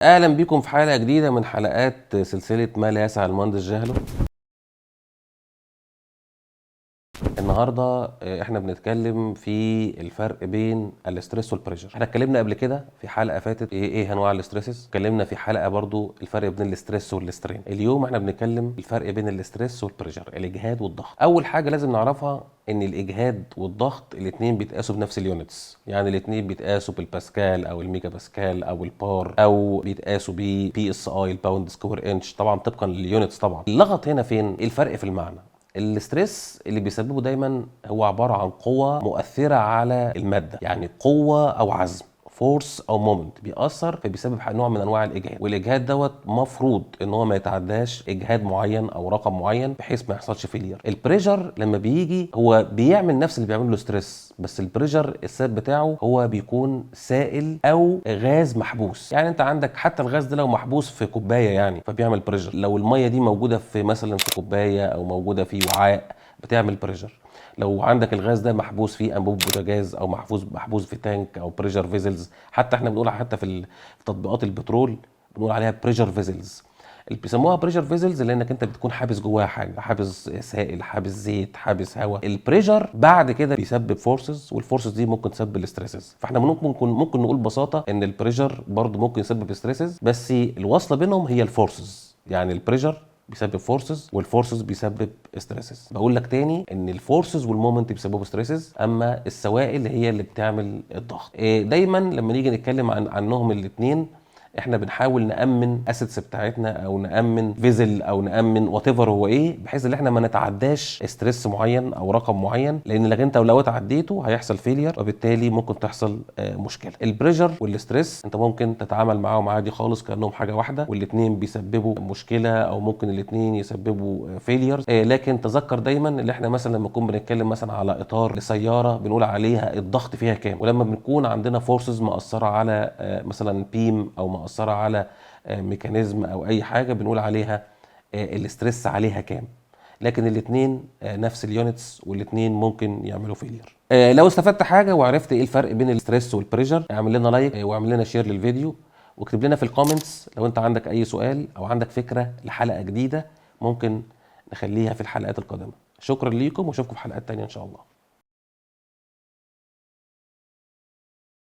اهلا بيكم في حلقه جديده من حلقات سلسله ما لا يسع المهندس جهله. النهارده احنا بنتكلم في الفرق بين الاسترس والبريشر. احنا اتكلمنا قبل كده في حلقه فاتت ايه انواع الاسترسز، اتكلمنا في حلقه برضو الفرق بين الاسترس والاسترين. اليوم احنا بنتكلم الفرق بين الاسترس والبريشر، الاجهاد والضغط. اول حاجه لازم نعرفها ان الاجهاد والضغط الاثنين بيتقاسوا بنفس اليونتس، يعني الاثنين بيتقاسوا بالباسكال او الميجا باسكال او البار، او بيتقاسوا بي اس اي الباوند سكوير انش، طبعا طبقا لليونتس. طبعا اللغط هنا فين؟ الفرق في المعنى. الاسترس اللي بيسببه دايما هو عباره عن قوه مؤثره على الماده، يعني قوه او عزم، فورس او مومنت بيأثر، فبيسبب نوع من انواع الاجهاد. والاجهاد دوت مفروض ان هو ما يتعداش اجهاد معين او رقم معين بحيث ما يحصلش فيلير. البريشر لما بيجي هو بيعمل نفس اللي بيعمله الاسترس، بس البريشر السبب بتاعه هو بيكون سائل او غاز محبوس. يعني انت عندك حتى الغاز ده لو محبوس في كوبايه يعني فبيعمل بريشر، لو الميه دي موجوده في مثلا في كوبايه او موجوده في وعاء بتعمل بريشر. لو عندك الغاز ده محبوس في انبوب بوتاجاز او محبوس في تانك او بريشر فيزلز، حتى احنا بنقول حتى في تطبيقات البترول بنقول عليها بريشر فيزلز. اللي بيسموها بريشر فيزلز لانك انت بتكون حابس جواها حاجه، حابس سائل، حابس زيت، حابس هواء. البريشر بعد كده بيسبب فورسز، والفورسز دي ممكن تسبب الاستريسز. فاحنا ممكن نقول ببساطه ان البريشر برضو ممكن يسبب ستريسز، بس الوصله بينهم هي الفورسز. يعني البريشر بيسبب فورسز والفورسز بيسبب ستريسز. بقول لك تاني ان الفورسز والمومنت بيسببوا ستريسز، اما السوائل هي اللي بتعمل الضغط. دايما لما نيجي نتكلم عنهم الاثنين احنا بنحاول نامن اسيتس بتاعتنا او نامن فيزل او نامن وات ايفر هو ايه، بحيث ان احنا ما نتعداش ستريس معين او رقم معين، لان انت لو تعديته هيحصل فيلير وبالتالي ممكن تحصل مشكله. البريشر والاستريس انت ممكن تتعامل معاهم عادي خالص كانهم حاجه واحده، والاثنين بيسببوا مشكله او ممكن الاثنين يسببوا فيلير. لكن تذكر دايما ان احنا مثلا لما نكون بنتكلم مثلا على اطار لسياره بنقول عليها الضغط فيها كام، ولما بنكون عندنا فورسز مأثره على مثلا بيم او مأثره على ميكانيزم او اي حاجه بنقول عليها الاسترس عليها كام. لكن الاثنين نفس اليونتس والاثنين ممكن يعملوا فيلير. لو استفدت حاجه وعرفت ايه الفرق بين الاسترس والبريشر اعمل لنا لايك واعمل لنا شير للفيديو، واكتب لنا في الكومنتس لو انت عندك اي سؤال او عندك فكره لحلقه جديده ممكن نخليها في الحلقات القادمه. شكرا ليكم واشوفكم في حلقات تانية ان شاء الله.